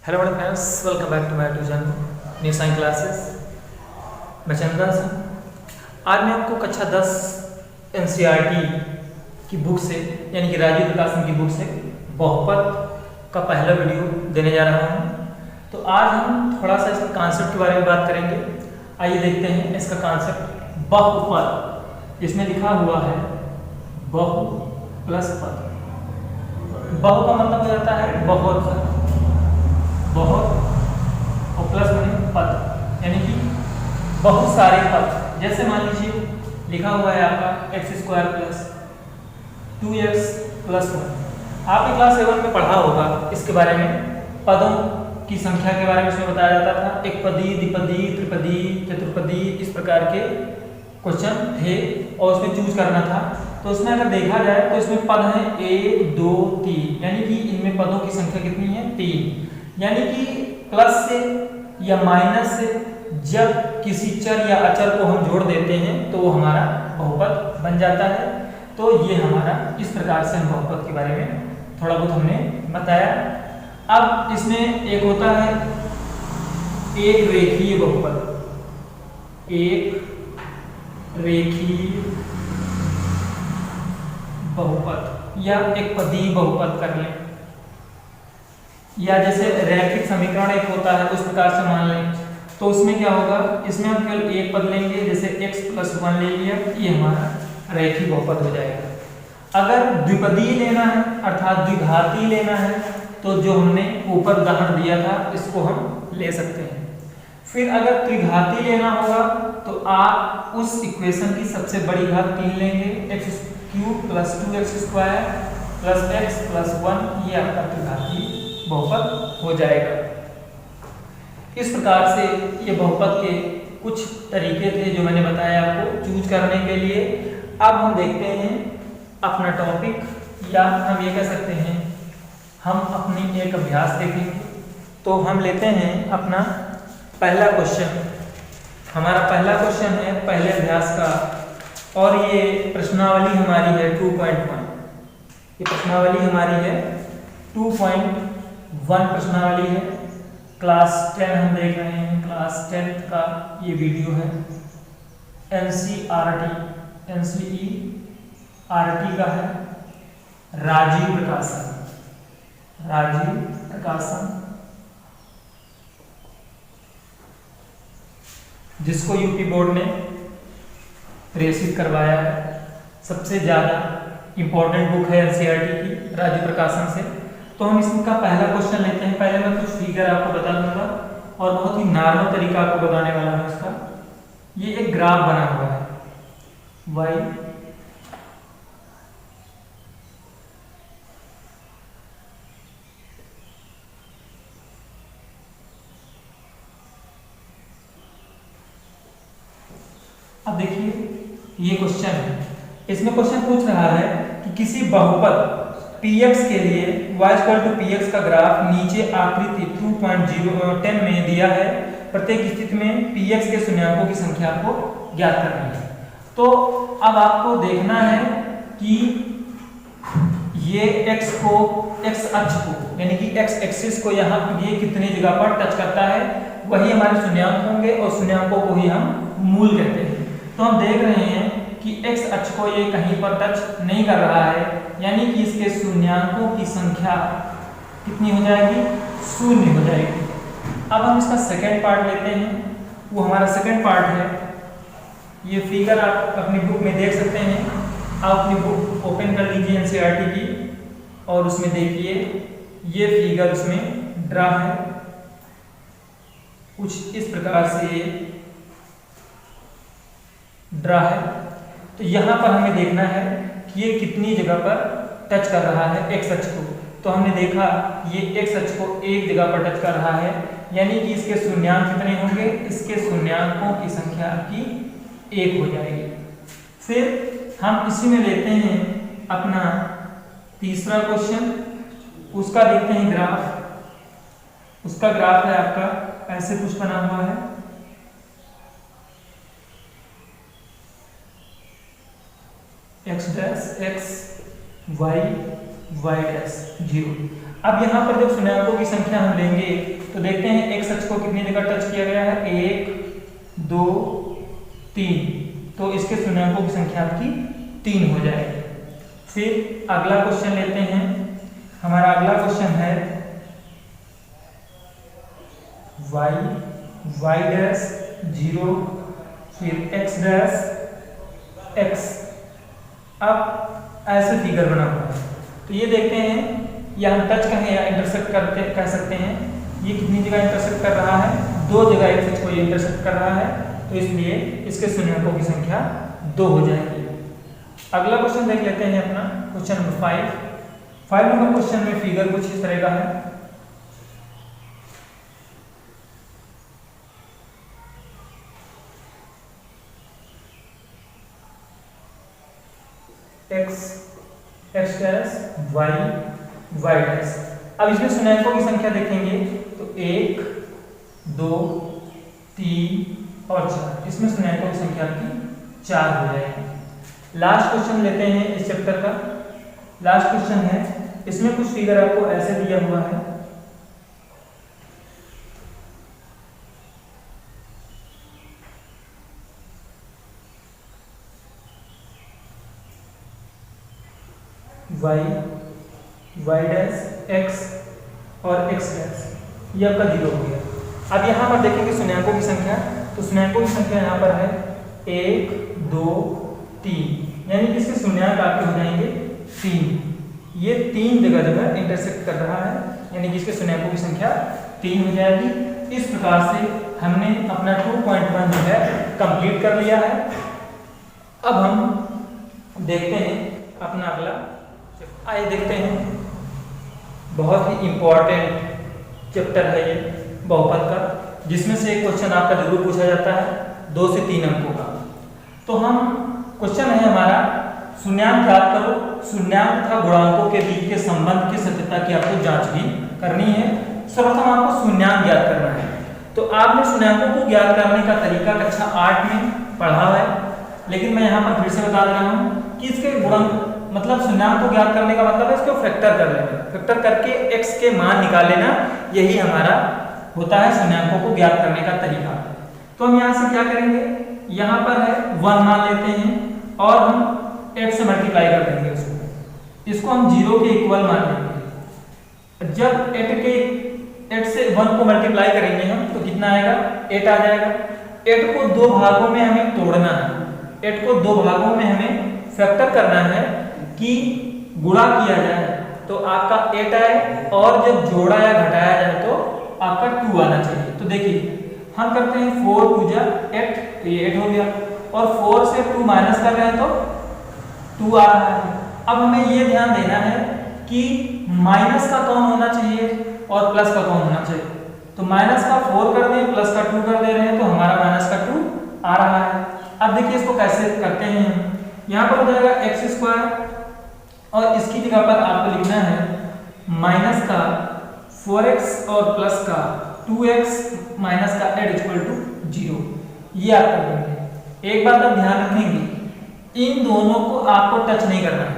Hello मेरे friends, welcome back to my tuition new science classes. मैं चंदन सिंह। आज मैं आपको कक्षा 10 एनसीईआरटी की बुक से यानी कि राजीव प्रकाशन की बुक से बहुपद का पहला वीडियो देने जा रहा हूँ। तो आज हम थोड़ा सा इसके कॉन्सेप्ट के बारे में बात करेंगे। आइए देखते हैं इसका कॉन्सेप्ट। बहुपद, इसमें लिखा हुआ है बहु प्लस पद। बहु का मतलब हो जाता है बहुत, बहुत और प्लस बने पद, यानी कि बहुत सारे पद। जैसे मान लीजिए लिखा हुआ है आपका x² प्लस 2x प्लस 1। आपने क्लास 7 में पढ़ा होगा इसके बारे में। पदों की संख्या के बारे में इसमें बताया जाता था। एक पदी, द्विपदी, त्रिपदी, चतुर्पदी, इस प्रकार के क्वेश्चन थे और उसमें चूज करना था। तो उसमें अगर देखा जाए तो इसमें पद है 1 2 3, यानी कि इनमें पदों की संख्या कितनी है? 3। यानी कि प्लस से या माइनस से जब किसी चर या अचर को हम जोड़ देते हैं तो वो हमारा बहुपद बन जाता है। तो ये हमारा इस प्रकार से हम बहुपद के बारे में थोड़ा बहुत हमने बताया। अब इसमें एक होता है एक रेखीय बहुपद, एक रेखीय बहुपद या एक पदी बहुपद कर लें, या जैसे रैखिक समीकरण एक होता है उस प्रकार से मान लें। तो उसमें क्या होगा, इसमें हम केवल एक पद लेंगे, जैसे x+1 ले लिया, ये हमारा रैखिक बहुपद हो जाएगा। अगर द्विपदी लेना है अर्थात द्विघाती लेना है तो जो हमने ऊपर उदाहरण दिया था इसको हम ले सकते हैं। फिर अगर त्रिघाती लेना होगा तो आप उस इक्वेशन की सबसे बड़ी घात 3 लेंगे, x³ + 2x² + x+1, ये आपका त्रिघाती बहुपद हो जाएगा। इस प्रकार से ये बहुपद के कुछ तरीके थे जो मैंने बताया आपको चूज करने के लिए। अब हम देखते हैं अपना टॉपिक, या हम ये कह सकते हैं हम अपनी एक अभ्यास देखेंगे। तो हम लेते हैं अपना पहला क्वेश्चन। हमारा पहला क्वेश्चन है पहले अभ्यास का, और ये प्रश्नावली हमारी है 2.1। ये प्रश्नावली हमारी है 2.1 प्रश्नावली है। क्लास 10 हम देख रहे हैं, क्लास 10 का ये वीडियो है। एनसीईआरटी का है, राजीव प्रकाशन, जिसको यूपी बोर्ड ने प्रेषित करवाया है। सबसे ज्यादा इंपॉर्टेंट बुक है एनसीईआरटी की, राजीव प्रकाशन से। तो हम इसका पहला क्वेश्चन लेते हैं। पहले मैं कुछ फिगर आपको बता दूंगा और बहुत ही नॉर्मल तरीका आपको बताने वाला हूं इसका। ये एक ग्राफ बना हुआ है y, अब देखिए ये क्वेश्चन है। इसमें क्वेश्चन पूछ रहा है कि किसी बहुपद px के लिए y px का ग्राफ नीचे आकृति 2.10 में दिया है। प्रत्येक स्थिति में px के शून्याङ्कों की संख्या को ज्ञात करनी है। तो अब आपको देखना है कि ये x अक्ष को यानी कि x एक्सिस को यहाँ ये कितनी जगह पर टच करता है, वही हमारे शून्याङ्क होंगे और शून्याङ्कों को ही हम मूल कहते हैं। तो हम देख रहे हैं कि x अक्ष को ये कहीं पर टच नहीं कर रहा है, यानी कि इसके शून्याङ्कों की संख्या कितनी हो जाएगी? 0 हो जाएगी। अब हम इसका सेकेंड पार्ट लेते हैं। वो हमारा सेकेंड पार्ट है, ये फिगर आप अपनी बुक में देख सकते हैं। आप अपनी बुक ओपन कर लीजिए एनसीईआरटी की, और उसमें देखिए ये फिगर उसमें ड्रा है। कुछ इस प्रकार से ड्रा है। तो यहाँ पर हमें देखना है कि ये कितनी जगह पर टच कर रहा है x अक्ष को। तो हमने देखा ये x अक्ष को एक जगह पर टच कर रहा है, यानी कि इसके शून्याङ्क कितने होंगे? इसके शून्याङ्कों की संख्या आपकी 1 हो जाएगी। फिर हम इसी में लेते हैं अपना तीसरा क्वेश्चन। उसका देखते हैं ग्राफ। उसका ग्राफ है आपका ऐसे कुछ बना हुआ है। x' x y y' 0। अब यहाँ पर जब शून्यंकों की संख्या हम लेंगे तो देखते हैं x अक्ष को कितनी जगह टच किया गया है, 1 2 3, तो इसके शून्यंकों की संख्या आपकी 3 हो जाएगी। फिर अगला क्वेश्चन लेते हैं। हमारा अगला क्वेश्चन है y डैश 0 फिर x डैश x। अब ऐसे फिगर बना हुआ है, तो ये देखते हैं या हम टच कहें या इंटरसेक्ट करते कह सकते हैं। ये कितनी जगह इंटरसेक्ट कर रहा है, 2 जगह x को ये इंटरसेक्ट कर रहा है, तो इसलिए इसके शून्यंकों की संख्या 2 हो जाएगी। अगला क्वेश्चन देख लेते हैं अपना क्वेश्चन नंबर 5 नंबर क्वेश्चन में फिगर कुछ इस तरह का है। x dash y dash. अब इसमें शून्यंकों की संख्या देखेंगे तो 1 2 3 और 4, इसमें शून्यंकों की संख्या आपकी 4 हो जाएगी। लास्ट क्वेश्चन लेते हैं इस चैप्टर का। लास्ट क्वेश्चन है, इसमें कुछ फिगर आपको ऐसे दिया हुआ है। y डैश x और x डैश, ये आपका 0 हो गया। अब यहाँ पर देखेंगे शून्यंकों की संख्या, तो शून्यंकों की संख्या यहाँ पर है 1 2 3, यानी कि इसके शून्यंक आपके हो जाएंगे 3। ये 3 जगह जगह इंटरसेक्ट कर रहा है, यानी कि इसके शून्यंकों की संख्या 3 हो जाएगी। इस प्रकार से हमने अपना 2.1 जो है कंप्लीट कर लिया है। अब हम देखते हैं अपना अगला, आइए देखते हैं। बहुत ही इंपॉर्टेंट चैप्टर है ये बहुपद का, जिसमें से एक क्वेश्चन आपका जरूर पूछा जाता है 2 से 3 अंकों का। तो हम क्वेश्चन है हमारा, शून्यांक ज्ञात करो, शून्यांक तथा गुणांकों के बीच के संबंध की सत्यता की आपको जांच भी करनी है। सर्वप्रथम आपको शून्यांक ज्ञात करना है। तो आपने शून्यांकों को ज्ञात करने का तरीका कक्षा 8 में पढ़ा है, लेकिन मैं यहाँ पर फिर से बता रहा हूँ कि इसके गुणांक मतलब शून्यांक को ज्ञात करने का मतलब है इसको फैक्टर कर लेना, फैक्टर करके x के मान निकाल लेना, यही हमारा होता है शून्यांकों को ज्ञात करने का तरीका। तो हम यहाँ से क्या करेंगे, यहाँ पर है 1 मान लेते हैं और हम 8 से मल्टीप्लाई कर देंगे इसको हम 0 के इक्वल मान लेंगे। जब 8 से 1 को मल्टीप्लाई करेंगे हम तो कितना आएगा, 8 आ जाएगा। 8 को 2 भागों में हमें तोड़ना है, 8 को 2 भागों में हमें फैक्टर करना है कि गुणा किया जाए तो आपका 8 आए, और जब जोड़ा या घटाया जाए तो आपका 2 आना चाहिए। तो देखिए हम करते हैं 4 2 जा 8, तो ये 8 हो गया, और 4 से 2 माइनस कर रहे हैं तो 2 आ रहा है। अब हमें ये ध्यान देना है कि माइनस का कौन होना चाहिए और प्लस का कौन होना चाहिए। तो माइनस का 4 कर दें, प्लस का 2 कर दे रहे हैं, तो हमारा माइनस का 2 आ रहा है। अब देखिए इसको कैसे करते हैं, यहाँ पर हो जाएगा x² और इसकी जगह पर आपको लिखना है माइनस का 4x और प्लस का 2x माइनस का 8 इक्वल टू 0। ये आप कर देंगे। एक बात आप ध्यान रखेंगे, इन दोनों को आपको टच नहीं करना है,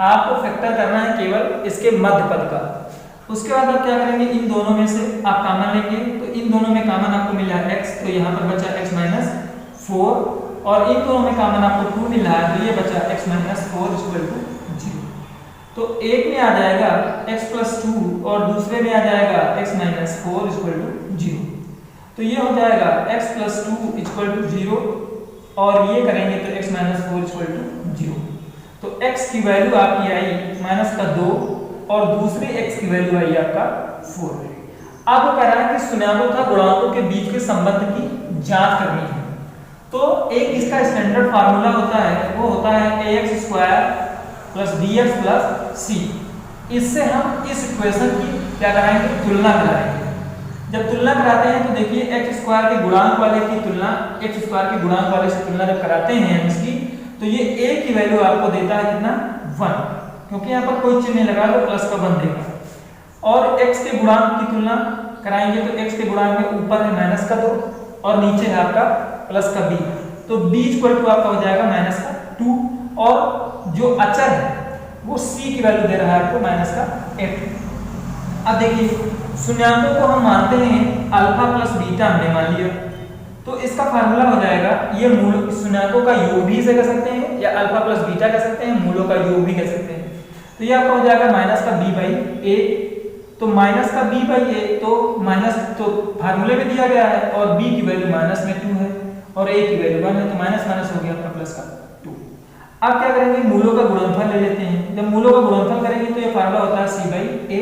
आपको फैक्टर करना है केवल इसके मध्य पद का। उसके बाद आप क्या करेंगे, इन दोनों में से आप कॉमन लेंगे, तो इन दोनों में कॉमन आपको मिला x, तो यहाँ पर बचा x माइनस 4, और इन दोनों में कॉमन आपको 2 मिला है, तो ये बचा x माइनस 4 इक्वल टू 0। तो एक में आ जाएगा x प्लस 2 और दूसरे में आ जाएगा x माइनस 4 इक्वल टू 0। तो ये हो जाएगा x प्लस 2 इक्वल टू 0, और ये करेंगे तो x माइनस 4 इक्वल टू 0। तो x की वैल्यू आपकी आई माइनस का 2 और दूसरे x की वैल्यू आई आपका 4। अब वो कह रहा है कि शून्यांकों तथा गुणांकों के बीच के संबंध की जांच करनी है। तो एक इसका स्टैंडर्ड फार्मूला होता है, वो होता है ax² plus bx plus c। इससे हम इस इक्वेशन की क्या कराएंगे, तुलना कराएंगे। जब तुलना कराते हैं तो देखिए x² के गुणांक वाले की तुलना x² के गुणांक वाले से तुलना जब कराते हैं इसकी, तो ये a की वैल्यू आपको देता है कितना, 1, क्योंकि यहाँ पर कोई चिन्ह नहीं लगा तो प्लस का 1 देगा। और x के गुणांक की तुलना कराएंगे तो x के गुणांक में ऊपर है माइनस का 2 और नीचे है आपका प्लस का b, तो b इक्वल टू आपका हो जाएगा माइनस का 2, और जो अचर है वो c की वैल्यू दे रहा है आपको माइनस का 8। अब देखिए शून्याङ्कों को हम मानते हैं अल्फा प्लस बीटा हमने मान लिया, तो इसका फार्मूला हो जाएगा, ये मूल शून्याङ्कों का योग भी इसे कह सकते हैं या अल्फा प्लस बीटा कह सकते हैं, मूलों का योग भी कह सकते हैं। तो ये आपका हो जाएगा माइनस का बी बाई ए, तो माइनस का बी बाई ए, तो माइनस तो फार्मूले में दिया गया है और बी की वैल्यू माइनस में 2 है और ए की वैल्यू 1 है, तो माइनस माइनस हो गया आपका प्लस का 2। अब क्या करेंगे, मूलों का गुणनफल ले लेते हैं। जब मूलों का गुणनफल करेंगे तो ये फार्मूला होता है सी बाई ए,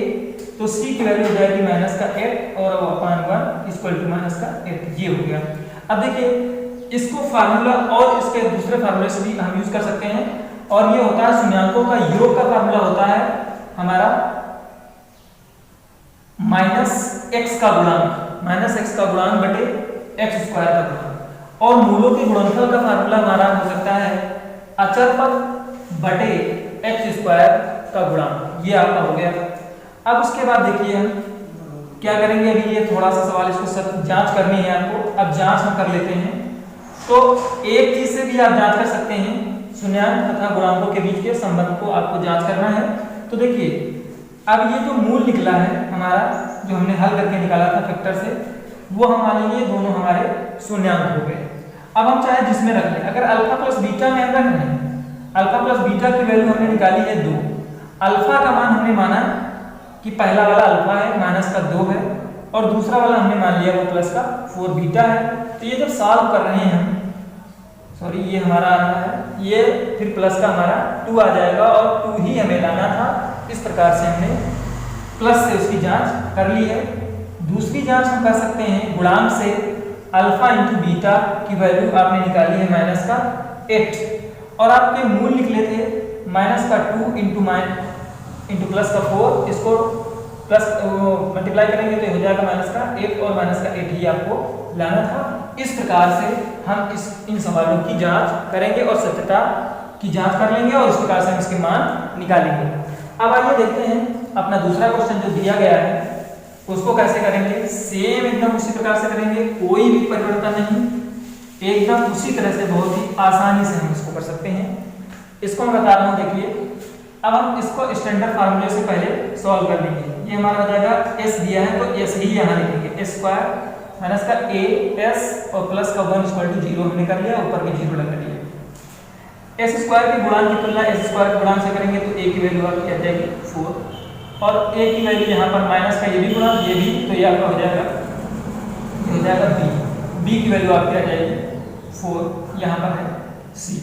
तो सी की वैल्यू हो जाएगी माइनस का 8 और अपान 1 इक्वल टू माइनस का 8, ये हो गया। अब देखिए इसको फार्मूला और इसके दूसरे फार्मूले से भी हम यूज कर सकते हैं, और ये होता है शून्याङ्कों का योग का फार्मूला होता है हमारा माइनस एक्स का गुणांक, माइनस एक्स का गुणांक बटे एक्स स्क्वायर का गुणांक, और मूलों के गुणनफल का फार्मूला हमारा हो सकता है अचर पद बटे एक्स स्क्वायर का गुणांक, ये आपका हो गया। अब उसके बाद देखिए हम क्या करेंगे, अभी ये थोड़ा सा सवाल इसको सब जांच करनी है आपको, अब जांच हम कर लेते हैं। तो एक चीज से भी आप जांच कर सकते हैं, शून्याङ्क तथा गुणांकों के बीच के संबंध को आपको जांच करना है। तो देखिए अब ये जो मूल निकला है हमारा, जो हमने हल करके निकाला था फैक्टर से, वो हम मान लेंगे दोनों हमारे शून्याङ्क हो गए। अब हम चाहे जिसमें रख लें, अगर अल्फा प्लस बीटा में हम रख लें, अल्फा प्लस बीटा की वैल्यू हमने निकाली है 2, अल्फा का मान हमने माना कि पहला वाला अल्फा है माइनस का 2 है और दूसरा वाला हमने मान लिया वो प्लस का 4 बीटा है। तो ये जब सॉल्व कर रहे हैं हम, सॉरी ये हमारा आ रहा है, ये फिर प्लस का हमारा 2 आ जाएगा और 2 ही हमें लाना था। इस प्रकार से हमने प्लस से उसकी जांच कर ली है। दूसरी जांच हम कर सकते हैं गुणांक से, अल्फा इंटू बीटा की वैल्यू आपने निकाली है माइनस का 8 और आपके मूल निकले थे माइनस का 2 इंटू प्लस का 4, इसको प्लस मल्टीप्लाई करेंगे तो हो जाएगा माइनस का 8 और माइनस का 8 ही आपको लाना था। इस प्रकार से हम इन सवालों की जांच करेंगे और सत्यता की जांच कर लेंगे और इस प्रकार से हम इसके मान निकालेंगे। अब आइए देखते हैं अपना दूसरा क्वेश्चन जो दिया गया है उसको कैसे करेंगे। सेम एकदम उसी प्रकार से करेंगे, कोई भी परिवर्तन नहीं, एकदम उसी तरह से बहुत ही आसानी से हम इसको कर सकते हैं। इसको मैं बता रहा हूँ, देखिए अब हम इसको स्टैंडर्ड फार्मूले से पहले सॉल्व कर लेंगे। ये हमारा हो जाएगा एस दिया है तो एस ही यहाँ लिखेंगे, एस स्क्वायर माइनस का ए एस और प्लस का 1 इक्वल टू 0 हमने कर लिया, ऊपर के 0 लगा दिया। एस स्क्वायर के गुणांक की तुलना एस स्क्वायर के गुणांक से करेंगे तो ए की वैल्यू आपकी आ जाएगी 4 और ए की वैल्यू यहाँ पर माइनस का ये भी गुणांक, ये भी, तो ये आपका हो जाएगा बी, बी की वैल्यू आपकी आ जाएगी 4, यहाँ पर है सी,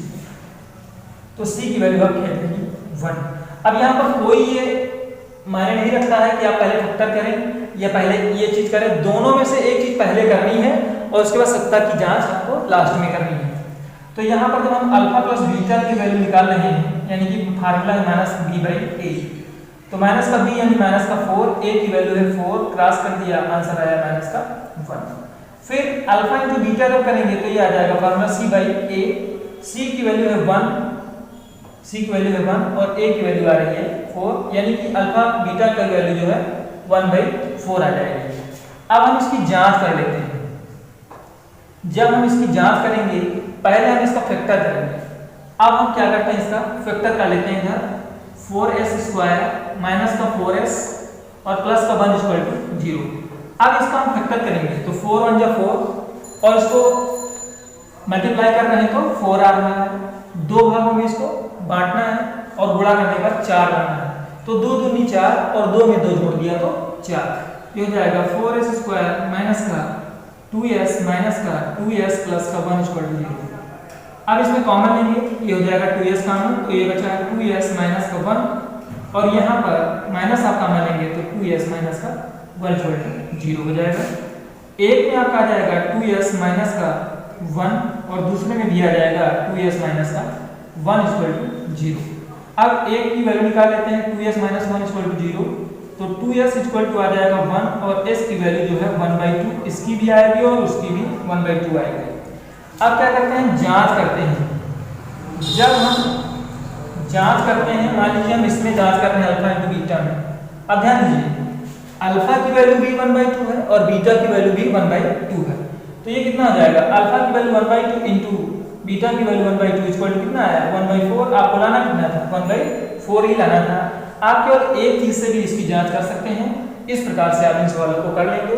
तो सी की वैल्यू आपकी आ जाएगी 1। अब यहाँ पर कोई ये मायने नहीं रखता है कि आप पहले फैक्टर करें या पहले ये चीज करें, दोनों में से एक चीज पहले करनी है और उसके बाद सत्ता की जांच आपको लास्ट में करनी है। तो यहाँ पर जब हम अल्फा प्लस बीटा की वैल्यू निकाल रहे हैं, यानी कि फार्मूला है माइनस बी बाई ए, तो माइनस का बी यानी माइनस का 4, ए की वैल्यू है 4, क्रॉस कर दिया, आंसर आया माइनस का 1। फिर अल्फा इंटू बीटा जब करेंगे तो ये आ जाएगा फार्मूला सी बाई ए, सी की वैल्यू है 1, सी की वैल्यू है 1 और ए की वैल्यू आ रही है 4, यानी कि अल्फा बीटा का वैल्यू जो है 1/4 आ जाएगी। अब हम इसकी जांच कर लेते हैं। जब हम इसकी जांच करेंगे पहले हम इसका फैक्टर करेंगे। अब हम क्या करते हैं, इसका फैक्टर कर लेते हैं इधर, 4s स्क्वायर माइनस का 4s और प्लस का 1 इक्वल टू 0। अब इसका हम फैक्टर करेंगे तो 4 1 जा 4 और इसको मल्टीप्लाई कर रहे हैं तो 4 आ रहा है, 2 भागों में इसको बांटना है और गुणा करने पर 4 लाना है, तो 2 दूनी 4 और 2 में 2 जोड़ दिया तो 4। ये हो जाएगा 4s स्क्वायर माइनस का 2s माइनस का 2s प्लस का 1 इक्वल टू 0। अब इसमें कॉमन लेंगे, ये हो जाएगा 2s कॉमन, तो ये बचा है 2s माइनस का 1 और यहाँ पर माइनस आप कॉमन लेंगे तो 2s माइनस का 1 इक्वल टू 0 हो जाएगा। एक में आपका आ जाएगा 2s माइनस का 1 और दूसरे में भी आ जाएगा 2s माइनस का 1 इक्वल टू 0। अब एक की वैल्यू निकाल लेते हैं, 2s माइनस 1 इक्वल टू 0, तो 2s इक्वल टू आ जाएगा 1 और s की वैल्यू जो है 1/2, इसकी भी आएगी और उसकी भी 1/2 आएगी। अब क्या करते हैं, जांच करते हैं। जब हम जांच करते हैं, मान लीजिए हम इसमें जांच कर रहे हैं अल्फा इंटू बीटा में, अब ध्यान दीजिए अल्फा की वैल्यू भी 1/2 है और बीटा की वैल्यू भी 1/2 है, तो ये कितना हो जाएगा, अल्फा की वैल्यू 1/2 इंटू बीटा की वैल्यू 1/2 इक्वल टू कितना आया 1/4। आपको लाना कितना था, 1/4 ही लाना था। आप केवल एक चीज से भी इसकी जांच कर सकते हैं, इस प्रकार से आप इन सवालों को कर लेंगे।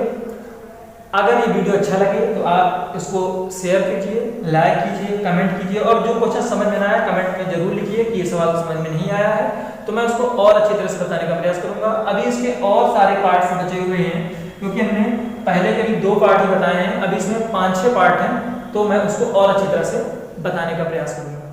अगर ये वीडियो अच्छा लगे तो आप इसको शेयर कीजिए, लाइक कीजिए, कमेंट कीजिए, और जो क्वेश्चन समझ में ना आया कमेंट में जरूर लिखिए कि ये सवाल समझ में नहीं आया है, तो मैं उसको और अच्छी तरह से बताने का प्रयास करूंगा। अभी इसके और सारे पार्ट्स बचे हुए हैं, क्योंकि हमने पहले करीब 2 पार्ट ही बताए हैं, अभी इसमें 5-6 पार्ट हैं, तो मैं उसको और अच्छी तरह से बताने का प्रयास करूंगा।